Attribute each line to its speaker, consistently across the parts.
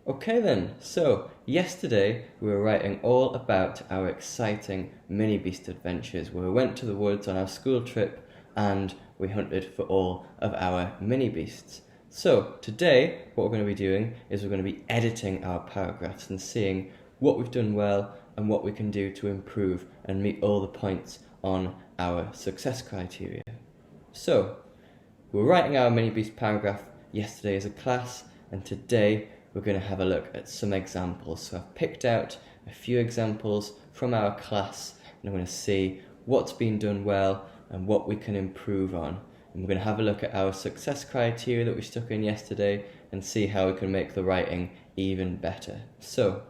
Speaker 1: Okay then, so yesterday we were writing all about our exciting mini beast adventures where we went to the woods on our school trip and we hunted for all of our mini beasts. So today what we're going to be doing is we're going to be editing our paragraphs and seeing what we've done well and what we can do to improve and meet all the points on our success criteria. So we were writing our mini beast paragraph yesterday as a class, and today we're going to have a look at some examples. So I've picked out a few examples from our class and I'm going to see what's been done well and what we can improve on. And we're going to have a look at our success criteria that we stuck in yesterday and see how we can make the writing even better. So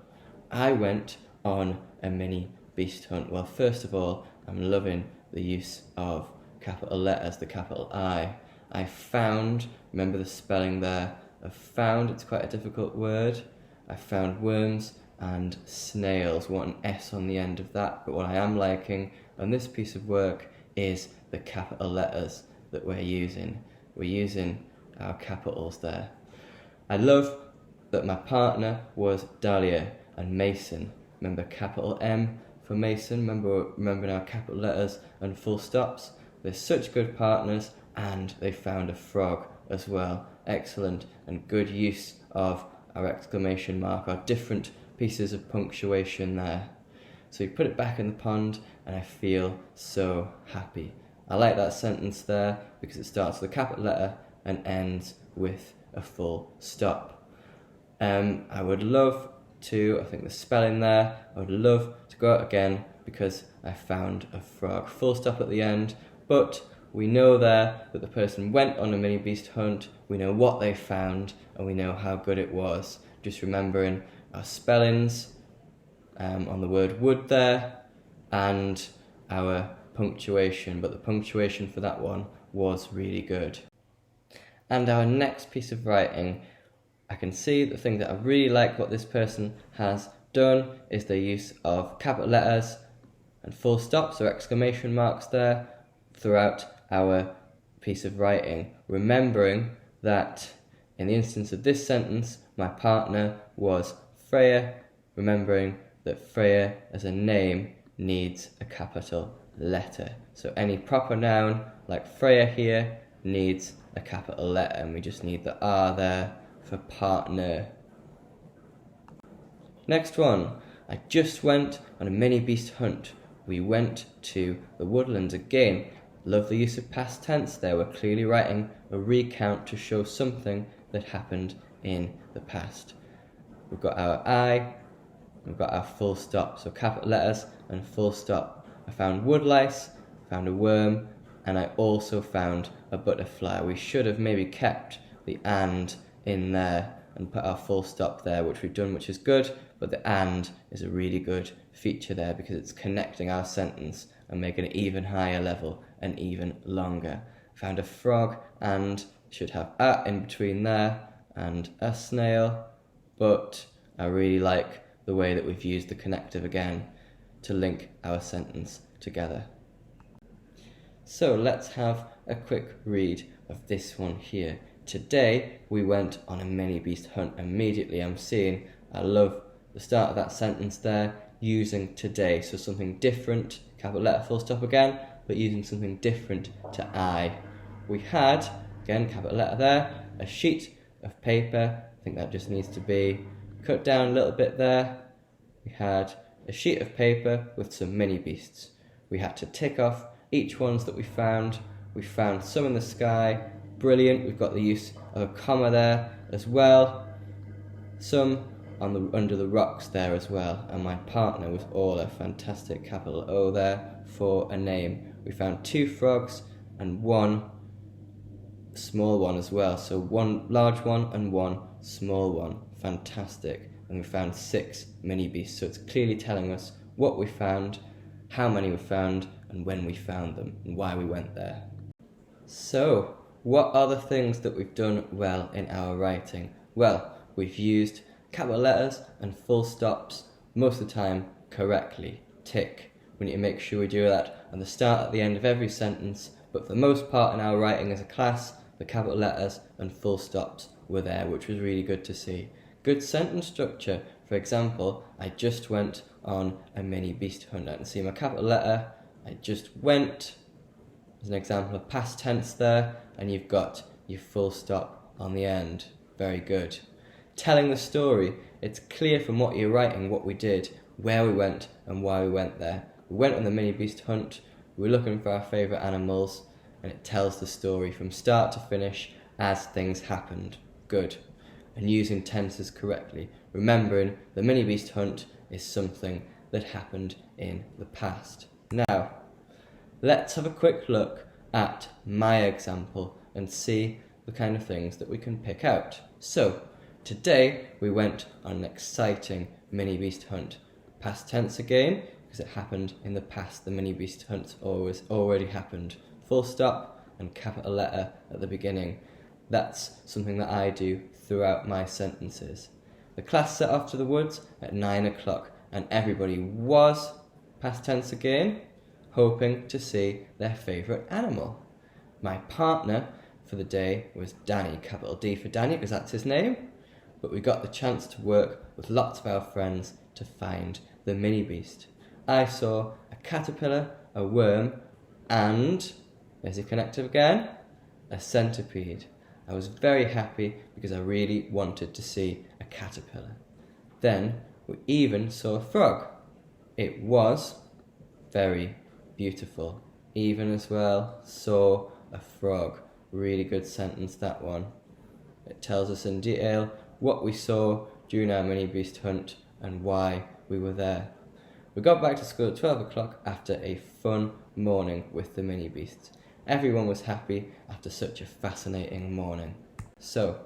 Speaker 1: I went on a mini beast hunt. Well, first of all, I'm loving the use of capital letters, the capital I. I found, remember the spelling there, it's quite a difficult word. I found worms and snails. Want an S on the end of that, but what I am liking on this piece of work is the capital letters that we're using. We're using our capitals there. I love that my partner was Dahlia and Mason. Remember capital M for Mason, remembering our capital letters and full stops. They're such good partners, and they found a frog as well. Excellent and good use of our exclamation mark, our different pieces of punctuation there. So you put it back in the pond and I feel so happy. I like that sentence there because it starts with a capital letter and ends with a full stop. I would love to, I think the spelling there, I would love to go out again because I found a frog. Full stop at the end, but we know there that the person went on a mini beast hunt, we know what they found, and we know how good it was. Just remembering our spellings on the word wood there, and our punctuation, but the punctuation for that one was really good. And our next piece of writing, I can see the thing that I really like what this person has done is the use of capital letters and full stops or exclamation marks there throughout our piece of writing, remembering that in the instance of this sentence my partner was Freya, remembering that Freya as a name needs a capital letter. So any proper noun like Freya here needs a capital letter, and we just need the R there for partner. Next one, I just went on a mini beast hunt. We went to the woodlands again. Love the use of past tense there. We're clearly writing a recount to show something that happened in the past. We've got our I, we've got our full stop, so capital letters and full stop. I found woodlice, found a worm, and I also found a butterfly. We should have maybe kept the and in there and put our full stop there, which we've done, which is good, but the and is a really good feature there because it's connecting our sentence and making it even higher level and even longer. Found a frog and should have a in between there and a snail, but I really like the way that we've used the connective again to link our sentence together. So let's have a quick read of this one here. Today we went on a mini beast hunt. Immediately I love the start of that sentence there, using today, so something different, capital letter full stop again, but using something different to I. We had, again capital letter there, a sheet of paper, I think that just needs to be cut down a little bit there. We had a sheet of paper with some mini beasts. We had to tick off each ones that we found. We found some in the sky, brilliant, we've got the use of a comma there as well. Some under the rocks there as well, and my partner was all a fantastic capital O there for a name. We found 2 frogs and 1 small one as well, so 1 large one and 1 small one. Fantastic. And we found 6 mini beasts, so it's clearly telling us what we found, how many we found, and when we found them, and why we went there. So, what are the things that we've done well in our writing? Well, we've used capital letters and full stops most of the time correctly. Tick. We need to make sure we do that at the start, at the end of every sentence, but for the most part in our writing as a class, the capital letters and full stops were there, which was really good to see. Good sentence structure. For example, I just went on a mini beast hunt. I can see my capital letter, I just went. There's an example of past tense there, and you've got your full stop on the end. Very good. Telling the story. It's clear from what you're writing what we did, where we went, and why we went there. We went on the mini beast hunt, we were looking for our favourite animals, and it tells the story from start to finish as things happened. Good. And using tenses correctly. Remembering the mini beast hunt is something that happened in the past. Now, let's have a quick look at my example and see the kind of things that we can pick out. So, today we went on an exciting mini beast hunt. Past tense again, because it happened in the past. The mini beast hunt already happened. Full stop and capital letter at the beginning. That's something that I do throughout my sentences. The class set off to the woods at 9 o'clock and everybody was, past tense again, hoping to see their favourite animal. My partner for the day was Danny, capital D for Danny because that's his name, but we got the chance to work with lots of our friends to find the mini beast. I saw a caterpillar, a worm, and, there's a connective again, a centipede. I was very happy because I really wanted to see a caterpillar. Then we even saw a frog. It was very beautiful. Even as well, saw a frog. Really good sentence, that one. It tells us in detail what we saw during our mini beast hunt and why we were there. We got back to school at 12 o'clock after a fun morning with the mini beasts. Everyone was happy after such a fascinating morning. So,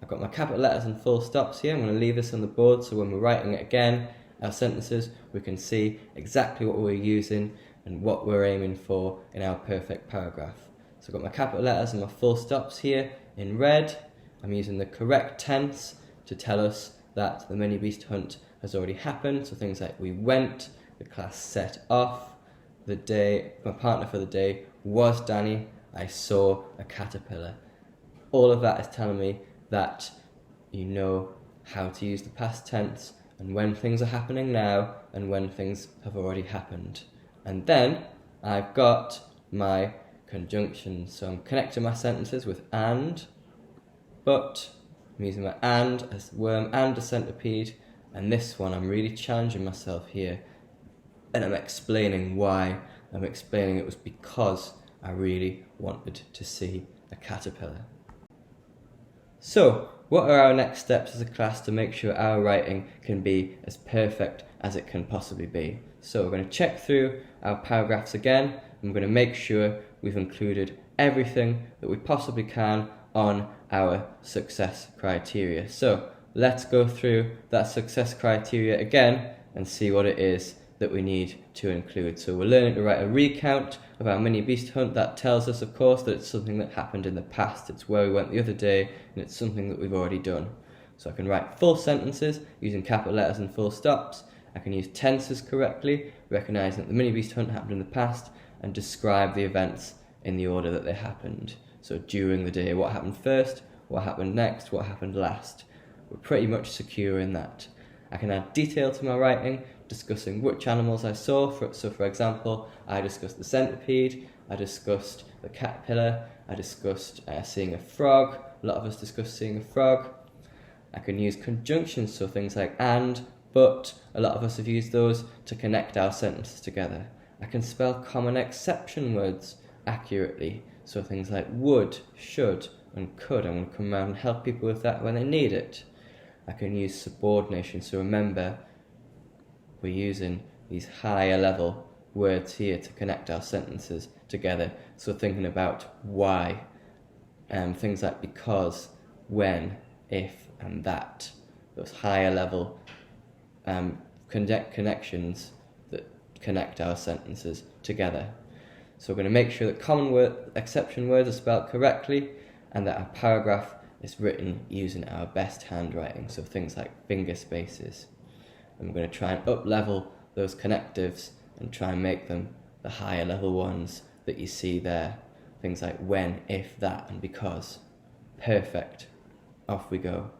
Speaker 1: I've got my capital letters and full stops here. I'm going to leave this on the board so when we're writing it again, our sentences, we can see exactly what we're using and what we're aiming for in our perfect paragraph. So I've got my capital letters and my full stops here in red. I'm using the correct tense to tell us that the mini beast hunt has already happened. So things like we went, the class set off, the day, my partner for the day was Danny, I saw a caterpillar. All of that is telling me that you know how to use the past tense and when things are happening now and when things have already happened. And then I've got my conjunctions. So I'm connecting my sentences with and, but, I'm using my and, a worm and a centipede, and this one I'm really challenging myself here and I'm explaining why. I'm explaining it was because I really wanted to see a caterpillar. So, what are our next steps as a class to make sure our writing can be as perfect as it can possibly be? So we're going to check through our paragraphs again, and we're going to make sure we've included everything that we possibly can on our success criteria. So let's go through that success criteria again and see what it is that we need to include. So we're learning to write a recount of our mini beast hunt. That tells us, of course, that it's something that happened in the past. It's where we went the other day, and it's something that we've already done. So I can write full sentences using capital letters and full stops. I can use tenses correctly, recognising that the mini beast hunt happened in the past, and describe the events in the order that they happened. So during the day, what happened first, what happened next, what happened last. We're pretty much secure in that. I can add detail to my writing, discussing which animals I saw. So for example, I discussed the centipede, I discussed the caterpillar, I discussed seeing a frog. A lot of us discussed seeing a frog. I can use conjunctions, so things like and, but. A lot of us have used those to connect our sentences together. I can spell common exception words accurately, so things like would, should, and could. I'm going to come around and help people with that when they need it. I can use subordination, so remember, we're using these higher level words here to connect our sentences together. So thinking about why, things like because, when, if, and that. Those higher level connections that connect our sentences together. So we're going to make sure that common exception words are spelled correctly and that our paragraph is written using our best handwriting, so things like finger spaces. And we're going to try and up-level those connectives and try and make them the higher level ones that you see there. Things like when, if, that, and because. Perfect. Off we go.